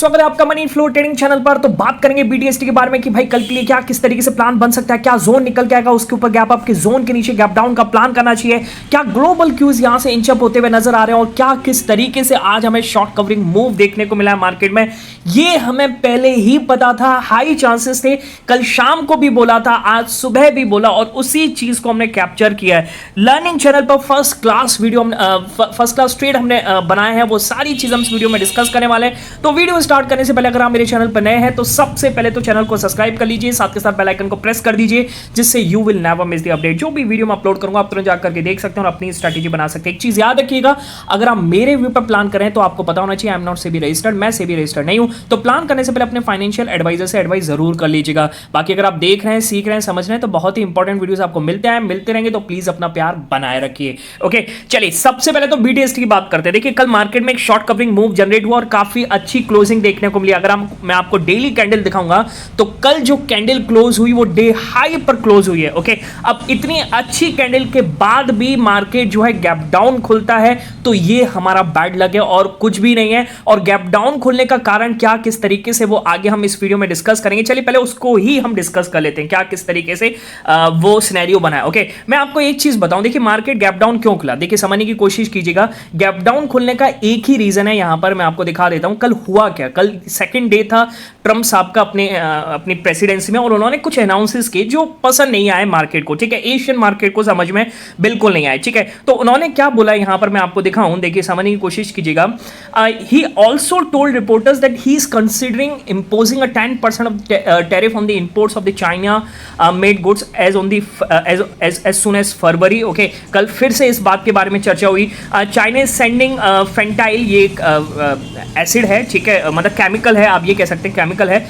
स्वागत है आपका मनी फ्लो ट्रेडिंग चैनल पर। तो बात करेंगे बीटीएसटी के बारे में कि भाई कल के लिए क्या किस तरीके से प्लान बन सकता है, क्या जोन निकल के आएगा, उसके ऊपर गैप अप के जोन के नीचे गैप डाउन का प्लान करना चाहिए, क्या ग्लोबल क्यूज यहां से इंच अप होते हुए नजर आ रहे हैं और क्या किस तरीके से आज हमें शॉर्ट कवरिंग मूव देखने को मिला है मार्केट में। ये हमें पहले ही पता था, हाई चांसेस थे, कल शाम को भी बोला था, आज सुबह भी बोला और उसी चीज को हमने कैप्चर किया है। लर्निंग चैनल पर first class video first class trade हमने बनाए हैं, वो सारी चीज हम इस वीडियो में डिस्कस करने वाले हैं। तो वीडियो स्टार्ट करने से पहले अगर आप मेरे चैनल पर नए हैं तो सबसे पहले तो चैनल को सब्सक्राइब कर लीजिए, साथ के साथ बेल आइकन को प्रेस कर दीजिए, जिससे you will never miss the update. जो भी वीडियो मैं अपलोड करूंगा आप तुरंत जाकर के देख सकते हैं और अपनी स्ट्रैटेजी बना सकते हैं। एक चीज याद रखिएगा, अगर आप मेरे व्यू पर प्लान करें तो आपको पता होना चाहिए I am not SEBI registered, मैं सेबी रजिस्टर्ड नहीं हूं। तो प्लान करने से पहले अपने फाइनेंशियल एडवाइजर से एडवाइस जरूर कर लीजिएगा। बाकी अगर आप देख रहे हैं, सीख रहे हैं, समझ रहे हैं तो बहुत ही इंपॉर्टेंट वीडियोस आपको मिलते रहेंगे, तो प्लीज अपना प्यार बनाए रखिए। ओके, चलिए सबसे पहले तो बीटीएसटी की बात करते हैं। देखिए कल मार्केट में एक शॉर्ट कवरिंग मूव जनरेट हुआ और काफी अच्छी क्लोजिंग देखने को मिली। अगर मैं आपको डेली कैंडल दिखाऊंगा तो कल जो कैंडल क्लोज हुई वो डे हाई पर क्लोज हुई है। ओके, अब इतनी अच्छी कैंडल के बाद भी मार्केट जो है गैप डाउन खुलता है तो ये हमारा बैड लक है और कुछ भी नहीं है। और गैप डाउन खुलने का कारण क्या, किस तरीके से, वो आगे हम इस वीडियो में डिस्कस करेंगे। चलिए पहले उसको ही हम डिस्कस कर लेते हैं, क्या किस तरीके से वो सिनेरियो बना है। ओके, मैं आपको एक चीज बताऊं, देखिए मार्केट गैप डाउन क्यों खुला, देखिए समझने की कोशिश कीजिएगा। गैप डाउन खुलने का एक ही रीजन है, यहां पर मैं आपको दिखा देता हूं। कल हुआ क्या, कल सेकंड डे था ट्रम्प साहब का अपनी प्रेसिडेंसी में, और उन्होंने कुछ अनाउंसेस किए जो पसंद नहीं आए मार्केट को। ठीक है, एशियन मार्केट को समझ में बिल्कुल नहीं आए। ठीक है, तो उन्होंने क्या बोला यहां पर मैं आपको दिखाऊं, देखिए समझने की कोशिश कीजिएगा। He also told reporters that he is considering imposing a 10% of tariff on the imports of the China made goods as soon as February. Okay, कल फिर से इस बात के बारे में चर्चा हुई। चाइना इज सेंडिंग फेंटाइल, ये एक एसिड है, ठीक है, मतलब केमिकल है, आप ये कह सकते हैं केमिकल है,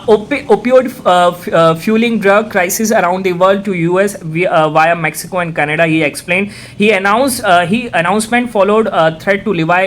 opioid fueling drug crisis around the world to US via Mexico and Canada, he explained. He announcement followed threat to levy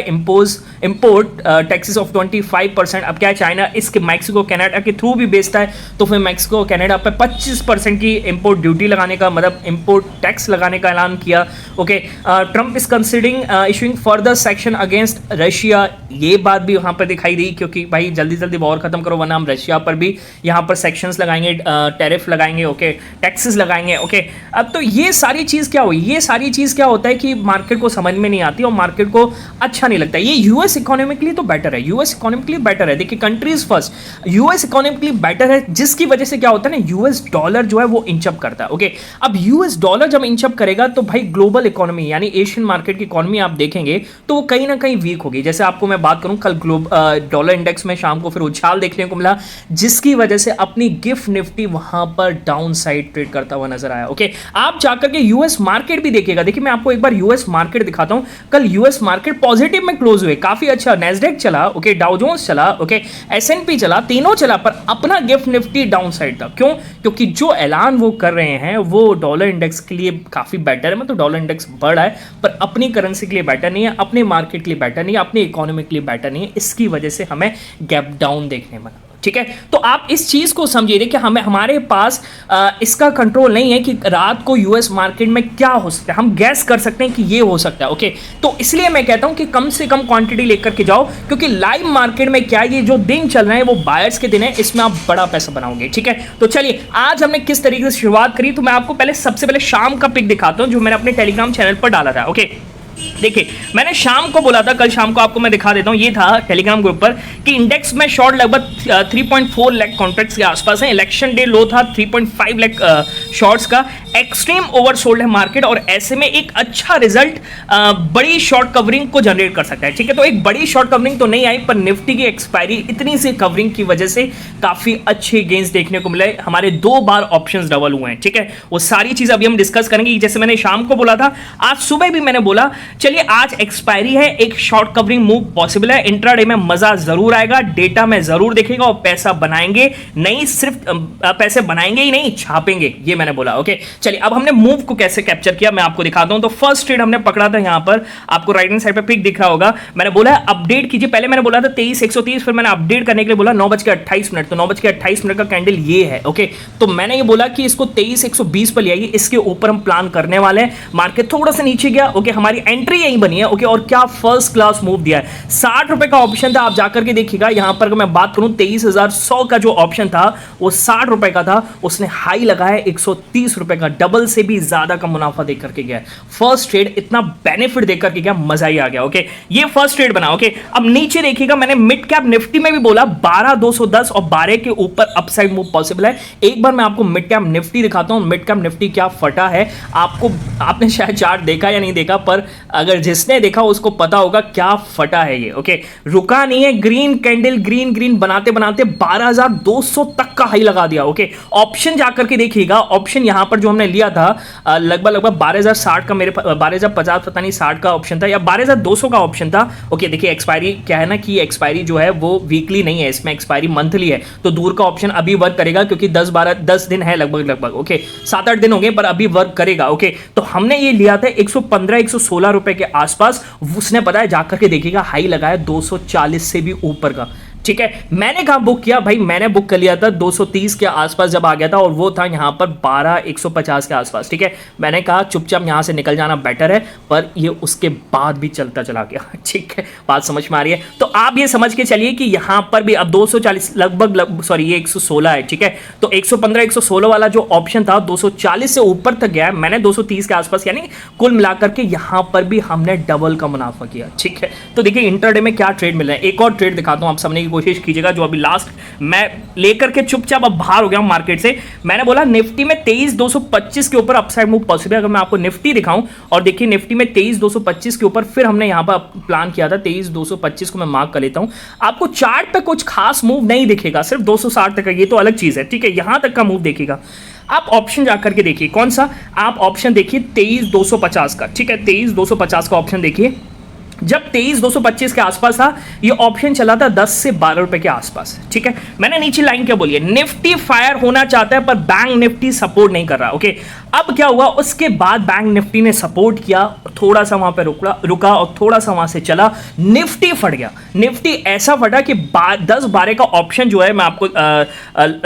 import taxes of 25%. अब क्या है, चाइना इसके मैक्सिको कनाडा के थ्रू भी बेचता है, तो फिर मैक्सिको कनाडा पे 25% की इंपोर्ट ड्यूटी लगाने का, मतलब इंपोर्ट टैक्स लगाने का ऐलान किया। Okay, Trump is considering issuing further section against Russia, ये बात भी वहां पर दिखाई दी, क्योंकि भाई जल्दी जल्दी वॉर खत्म करो वरना हम रशिया पर भी यहाँ पर सेक्शंस लगाएंगे, टैरिफ लगाएंगे, ओके, टैक्सेस लगाएंगे। ओके, अब तो ये सारी चीज क्या हुई, ये सारी चीज क्या होता है कि मार्केट को समझ में नहीं आती और मार्केट को अच्छा नहीं लगता। ये यूएस इकोनॉमिकली तो बेटर है, यूएस इकोनॉमिकली बेटर है, देखिए countries first, US economically better है, जिसकी वजह से क्या होता है ना, यूएस डॉलर जो है वो इंचअप करता है। ओके, अब यूएस डॉलर जब इंचअप करेगा तो भाई ग्लोबल इकोनॉमी यानी एशियन मार्केट की इकोनॉमी आप देखेंगे तो वो कहीं ना कहीं वीक होगी। जैसे आपको मैं बात करूं, कल डॉलर इंडेक्स में शाम को फिर उछाल देखने को मिला, जिसकी वजह से अपनी गिफ्ट निफ्टी वहां पर डाउन साइड ट्रेड करता हुआ नजर आया। ओके, आप जाकर के यूएस मार्केट भी देखिएगा। देखिए मैं आपको एक बार यूएस मार्केट दिखाता हूं, कल यूएस मार्केट पॉजिटिव में क्लोज हुए, काफी अच्छा, नैस्डैक चला, ओके, डाउ जोन्स चला, ओके, एसएनपी चला, तीनों चला, पर अपना गिफ्ट निफ्टी डाउन साइड था। क्यों? क्योंकि जो ऐलान वो कर रहे हैं वो डॉलर इंडेक्स के लिए काफी बेटर है, मतलब डॉलर इंडेक्स बढ़ा है पर अपनी करेंसी के लिए बेटर नहीं है, अपने मार्केट के लिए बेटर नहीं है, अपनी इकोनॉमी के लिए बेटर नहीं है, इसकी वजह से हमें गैप डाउन देखने में। ठीक है, तो आप इस चीज को समझिए, देखिए हमारे पास इसका कंट्रोल नहीं है कि रात को यूएस मार्केट में क्या हो सकता है, हम गैस कर सकते हैं कि ये हो सकता है। ओके, तो इसलिए मैं कहता हूं कि कम से कम क्वांटिटी लेकर के जाओ, क्योंकि लाइव मार्केट में क्या, ये जो दिन चल रहे हैं वो बायर्स के दिन है, इसमें आप बड़ा पैसा बनाओगे। ठीक है, तो चलिए आज हमने किस तरीके से शुरुआत करी, तो मैं आपको सबसे पहले शाम का पिक दिखाता हूं जो मैंने अपने टेलीग्राम चैनल पर डाला था। ओके, देखिए मैंने शाम को बोला था, कल शाम को आपको मैं दिखा देता हूं, ये था टेलीग्राम ग्रुप पर कि इंडेक्स में शॉर्ट लगभग 3.4 लाख कॉन्ट्रैक्ट्स के आसपास है। इलेक्शन डे लो था 3.5 लाख शॉर्ट्स का, एक्सट्रीम ओवरसोल्ड है मार्केट, और ऐसे में एक अच्छा रिजल्ट बड़ी शॉर्ट कवरिंग को जनरेट कर सकता है। ठीक है, तो एक बड़ी शॉर्ट कवरिंग तो नहीं आई, पर निफ्टी की एक्सपायरी इतनी सी कवरिंग की वजह से काफी अच्छे गेंस देखने को मिले, हमारे 2 बार ऑप्शंस डबल हुए हैं। ठीक है, वो सारी चीज अभी हम डिस्कस करेंगे। जैसे मैंने शाम को बोला था, आज सुबह भी मैंने बोला, चलिए आज एक्सपायरी है, एक शॉर्ट कवरिंग मूव पॉसिबल है, इंट्राडे में मजा जरूर आएगा, डेटा में जरूर देखेगा और पैसा बनाएंगे, नहीं सिर्फ पैसे बनाएंगे ही नहीं, छापेंगे, ये मैंने बोला। ओके, चलिए अब हमने मूव को कैसे कैप्चर किया मैं आपको दिखाता हूं। तो फर्स्ट ट्रेड हमने पकड़ा था, यहां पर आपको राइट हैंड साइड पे पिक दिख रहा होगा, मैंने बोला है अपडेट कीजिए। पहले मैंने बोला था 23,130, फिर मैंने अपडेट करने के लिए बोला 9:28, तो 9:28 का कैंडल ये है। ओके, तो मैंने ये बोला कि इसको 23,120 पर ले आइए, इसके ऊपर हम प्लान करने वाले हैं। मार्केट थोड़ा सा नीचे गया, ओके, हमारी एंड एंट्री यही बनी है। ओके, और क्या फर्स्ट क्लास मूव दिया है। 60 रुपए का ऑप्शन था, आप जाकर के देखिएगा। यहां पर अगर मैं बात करूं 23,100 का जो ऑप्शन था वो 60 रुपए का था, उसने हाई लगाया 130 रुपए का, डबल से भी ज्यादा का मुनाफा देकर के गया। फर्स्ट ट्रेड इतना बेनिफिट देकर के गया, मजा ही आ गया। ओके, ये फर्स्ट ट्रेड बना। ओके, अब नीचे देखिएगा, मैंने मिड कैप निफ्टी में भी बोला 12,210 और 12 के ऊपर अपसाइड मूव पॉसिबल है। एक बार मैं आपको मिड कैप निफ्टी दिखाता हूं, मिड कैप निफ्टी क्या फटा है। आपने शायद चार्ट देखा या नहीं देखा, पर अगर जिसने देखा उसको पता होगा क्या फटा है ये। ओके, रुका नहीं है, ग्रीन कैंडल ग्रीन ग्रीन बनाते बनाते 12,200 तक का हाई लगा दिया। ओके, ऑप्शन जाकर के देखिएगा, ऑप्शन यहां पर जो हमने लिया था लगभग 12,060 का, मेरे 12,050 पता नहीं 60 का ऑप्शन था या 12,200 का ऑप्शन था। ओके, देखिए एक्सपायरी क्या है ना कि एक्सपायरी जो है वो वीकली नहीं है, इसमें एक्सपायरी मंथली है, तो दूर का ऑप्शन अभी वर्क करेगा क्योंकि 10 दिन है लगभग। ओके, 7-8 दिन हो गए पर अभी वर्क करेगा। ओके, तो हमने ये लिया था 115-116 रुपए के आसपास, उसने पता है जाकर के देखिएगा हाई लगाया 240 से भी ऊपर का। ठीक है, मैंने कहा बुक किया भाई, मैंने बुक कर लिया था 230 के आसपास जब आ गया था, और वो था यहां पर 12,150 के आसपास। ठीक है, मैंने कहा चुपचाप यहां से निकल जाना बेटर है, पर ये उसके बाद भी चलता चला गया। ठीक है, बात समझ में आ रही है। तो आप ये समझ के चलिए कि यहां पर भी अब 240 लगभग सॉरी ये 116 है। ठीक है, तो 115-116 वाला जो ऑप्शन था 240 से ऊपर तक गया, मैंने 230 के आसपास, यानी कुल मिलाकर के यहां पर भी हमने डबल का मुनाफा किया। ठीक है, तो देखिए इंटरडे में क्या ट्रेड मिल रहा है। एक और ट्रेड दिखाता हूं, आप समझने की कोशिश कीजिएगा, जो अभी लास्ट मैं लेकर के चुपचाप अब बाहर हो गया हूं मार्केट से। मैंने बोला निफ्टी में 23,225 के ऊपर अपसाइड मूव पॉसिबल है। अगर मैं आपको निफ्टी दिखाऊं, और देखिए निफ्टी में 23,225 के ऊपर फिर हमने यहां पर प्लान किया था, 23,225 को मैं मार्क कर लेता हूं। आपको चार्ट पे कुछ खास मूव नहीं दिखेगा, सिर्फ 260 तक का, ये तो अलग चीज है। ठीक है, यहां तक का मूव देखिएगा। आप ऑप्शन जाकर के देखिए, कौन सा आप ऑप्शन देखिए 23,250 का। ठीक है, 23,250 का ऑप्शन देखिए, जब 23,225 के आसपास था ये ऑप्शन चला था 10 से 12 रुपए के आसपास। ठीक है, मैंने नीचे लाइन क्या बोली है, निफ्टी फायर होना चाहता है पर बैंक निफ्टी सपोर्ट नहीं कर रहा। ओके, अब क्या हुआ, उसके बाद बैंक निफ्टी ने सपोर्ट किया, थोड़ा सा वहां पे रुका और थोड़ा सा वहां से चला, निफ्टी फट गया। निफ्टी ऐसा फटा कि 10-12 का ऑप्शन जो है, मैं आपको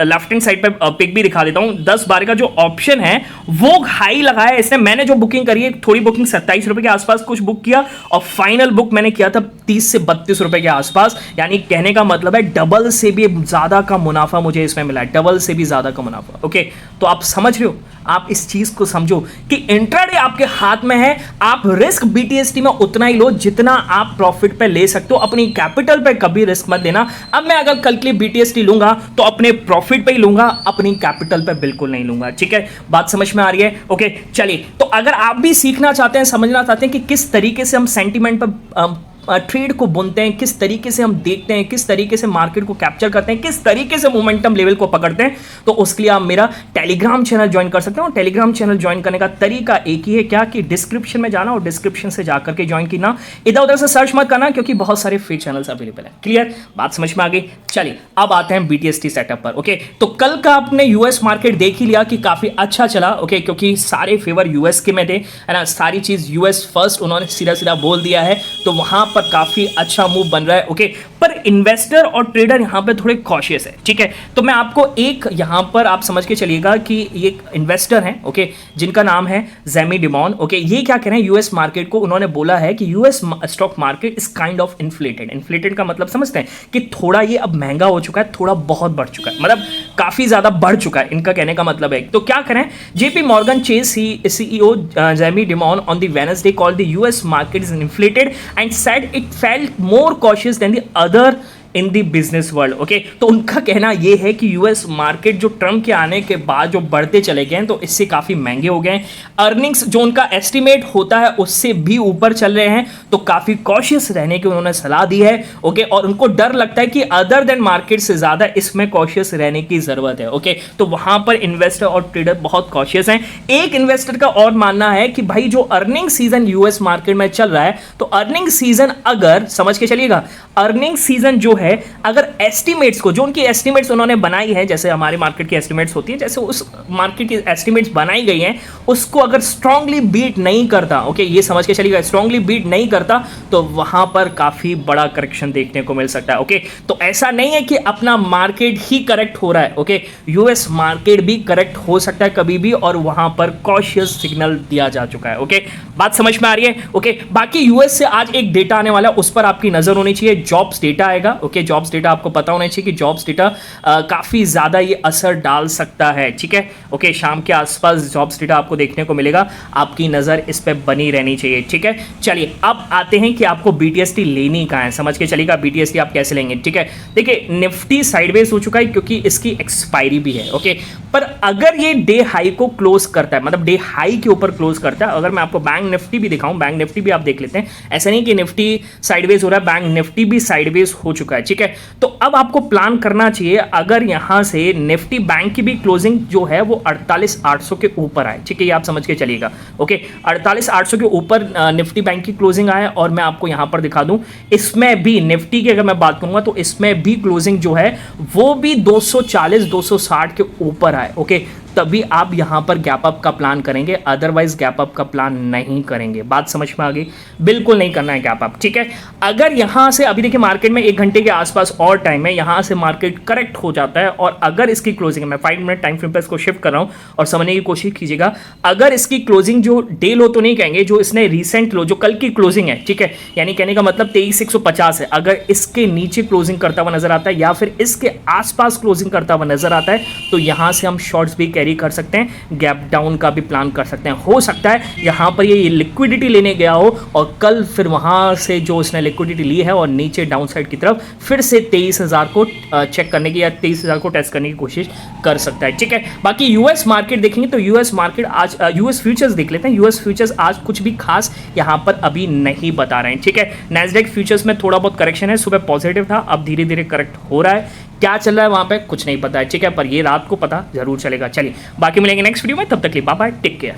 लेफ्ट हैंड साइड पे पिक भी दिखा देता हूं, 10-12 का जो ऑप्शन है वो हाई लगाया इसने। मैंने जो बुकिंग करी है, थोड़ी बुकिंग 27 रुपए के आसपास कुछ बुक किया, और फाइनल बुक मैंने किया था 30 से 32 रुपए के आसपास। यानी कहने का मतलब है डबल से भी ज्यादा का मुनाफा मुझे इसमें मिला है, डबल से भी ज्यादा का मुनाफा। ओके, तो आप समझ रहे हो, आप इस चीज को समझो कि इंट्राडे आपके हाथ में है। आप रिस्क बीटीएसटी में उतना ही लो जितना आप प्रॉफिट पे ले सकते हो, अपनी कैपिटल पे कभी रिस्क मत देना। अब मैं अगर कल के लिए बीटीएसटी लूंगा तो अपने प्रॉफिट पे ही लूंगा, अपनी कैपिटल पे बिल्कुल नहीं लूंगा। ठीक है, बात समझ में आ रही है। ओके, चलिए, तो अगर आप भी सीखना चाहते हैं, समझना चाहते हैं कि किस तरीके से हम सेंटीमेंट पर ट्रेड को बुनते हैं, किस तरीके से हम देखते हैं, किस तरीके से मार्केट को कैप्चर करते हैं, किस तरीके से मोमेंटम लेवल को पकड़ते हैं, तो उसके लिए आप मेरा टेलीग्राम चैनल ज्वाइन कर सकते हो। टेलीग्राम चैनल ज्वाइन करने का तरीका एक ही है, क्या कि डिस्क्रिप्शन में जाना और डिस्क्रिप्शन से जाकर के ज्वाइन करना, इधर उधर से सर्च मत करना क्योंकि बहुत सारे फ्री चैनल्स अवेलेबल है। क्लियर, बात समझ में आ गई। चलिए अब आते हैं बीटीएसटी सेटअप पर। ओके, तो कल का आपने यूएस मार्केट देख ही लिया कि काफी अच्छा चला। ओके, क्योंकि सारे फेवर यूएस के में थे, है ना, सारी चीज यूएस फर्स्ट उन्होंने सीधा सीधा बोल दिया है, तो वहां पर काफी अच्छा मूव बन रहा है। ओके, पर इन्वेस्टर और ट्रेडर यहां पे थोड़े कॉशियस है। ठीक है, तो मैं आपको एक यहां पर आप समझ के चलिएगा कि ये इन्वेस्टर हैं, ओके, जिनका नाम है जेमी डिमॉन। ओके, ये क्या कह रहे हैं, यूएस मार्केट को उन्होंने बोला है कि US stock market is kind of inflated. Inflated का मतलब समझते हैं कि थोड़ा ये अब महंगा हो चुका है, थोड़ा बहुत बढ़ चुका है, मतलब काफी ज्यादा बढ़ चुका है, इनका कहने का मतलब है। तो क्या करें, JP Morgan Chase CEO Jamie demon on the Wednesday called the US market is inflated and said it felt more cautious than the other in the business world. Okay, तो उनका कहना यह है कि यूएस मार्केट जो Trump के आने के बाद जो बढ़ते चले गए हैं, तो इससे काफ़ी महंगे हो गए हैं। अर्निंग्स जो उनका एस्टिमेट होता है उससे भी ऊपर चल रहे हैं, तो काफ़ी कॉशियस रहने की उन्होंने सलाह दी है। ओके, और उनको डर लगता है कि अदर देन मार्केट से ज़्यादा इसमें कॉशियस रहने की ज़रूरत है। ओके, तो वहाँ पर इन्वेस्टर और ट्रेडर बहुत कॉशियस हैं। एक इन्वेस्टर का और मानना है कि भाई जो अर्निंग सीजन यूएस मार्केट में चल रहा है, तो अर्निंग सीजन अगर समझ के चलिएगा, अर्निंग सीजन जो है है अगर एस्टिमेट्स को, जो उनकी एस्टिमेट्स उन्होंने बनाई है, जैसे हमारी मार्केट की एस्टिमेट्स होती है, जैसे उस मार्केट की एस्टिमेट्स बनाई गई हैं, उसको अगर स्ट्रांगली बीट नहीं करता, ओके, ये समझ के चलिएगा, स्ट्रांगली बीट नहीं करता तो वहां पर काफी बड़ा करेक्शन देखने को मिल सकता है। ओके, तो ऐसा नहीं है कि अपना मार्केट ही करेक्ट हो रहा है। ओके, यूएस मार्केट भी करेक्ट हो सकता है कभी भी, और वहां पर कॉशियस सिग्नल दिया जा चुका है। ओके, बात समझ में आ रही है? ओके, बाकी यूएस से आज एक डेटा आने वाला है, उस पर आपकी नजर होनी चाहिए। जॉब्स डेटा आएगा। ओके, जॉब्स डेटा आपको पता होना चाहिए कि जॉब्स डेटा काफी ज्यादा ये असर डाल सकता है। ठीक है, ओके, शाम के आसपास जॉब्स डेटा आपको देखने को मिलेगा, आपकी नजर इस पे बनी रहनी चाहिए। ठीक है, चलिए अब आते हैं कि आपको बीटीएसटी लेनी कहां है, समझ के चलिएगा बीटीएसटी आप कैसे लेंगे। ठीक है, देखिए निफ्टी साइडवेज हो चुका है क्योंकि इसकी एक्सपायरी भी है। ओके, पर अगर ये डे हाई को क्लोज करता है, मतलब डे हाई के ऊपर क्लोज करता है, अगर मैं आपको बैंक निफ्टी भी दिखाऊं, बैंक निफ्टी भी आप देख लेते हैं, ऐसा नहीं कि निफ्टी साइडवेज हो रहा है, बैंक निफ्टी भी साइडवेज हो चुका है। ठीक है, तो अब आपको प्लान करना चाहिए, अगर यहां से निफ्टी बैंक की भी क्लोजिंग जो है वो 48,800 के ऊपर आए। ठीक है, ये आप समझ के चलिएगा। ओके, 48,800 के ऊपर निफ्टी बैंक की क्लोजिंग आए, और मैं आपको यहां पर दिखा दूं, इसमें भी निफ्टी की अगर मैं बात करूंगा तो इसमें भी क्लोजिंग जो है वो भी 240 260 के ऊपर आए। ओके, तभी आप यहां पर गैप अप का प्लान करेंगे, अदरवाइज गैप अप का प्लान नहीं करेंगे। बात समझ में आ गई? बिल्कुल नहीं करना है गैप अप। ठीक है, अगर यहां से अभी देखिए मार्केट में 1 घंटे के आसपास और टाइम है, यहां से मार्केट करेक्ट हो जाता है, और अगर इसकी क्लोजिंग, मैं 5 मिनट टाइम फ्रेम पर इसको शिफ्ट कर रहा हूं और समझने की कोशिश कीजिएगा, अगर इसकी क्लोजिंग जो डे लो तो नहीं कहेंगे, जो इसने रिसेंट लो, जो कल की क्लोजिंग है, ठीक है, यानी कहने का मतलब 23,150 है, अगर इसके नीचे क्लोजिंग करता हुआ नजर आता है या फिर इसके आसपास क्लोजिंग करता हुआ नजर आता है, तो यहां से हम शॉर्ट्स भी कैरी कर सकते हैं, गैप डाउन का भी प्लान कर सकते हैं। हो सकता है यहां पर ये लिक्विडिटी लेने गया हो और कल फिर वहां से जो उसने लिक्विडिटी ली है और नीचे डाउन साइड की तरफ फिर से 23,000 को चेक करने की या 23,000 को टेस्ट करने की कोशिश कर सकता है। ठीक है, बाकी यूएस मार्केट देखेंगे तो यूएस मार्केट आज, यूएस फ्यूचर्स देख लेते हैं। यूएस फ्यूचर्स आज कुछ भी खास यहां पर अभी नहीं बता रहे हैं। ठीक है, नैस्डैक फ्यूचर्स में थोड़ा बहुत करेक्शन है, सुबह पॉजिटिव था, अब धीरे धीरे करेक्ट हो रहा है, क्या चल रहा है वहां पे कुछ नहीं पता है। ठीक है, पर ये रात को पता जरूर चलेगा। चलिए बाकी मिलेंगे नेक्स्ट वीडियो में, तब तक के लिए बाय बाय, टेक केयर।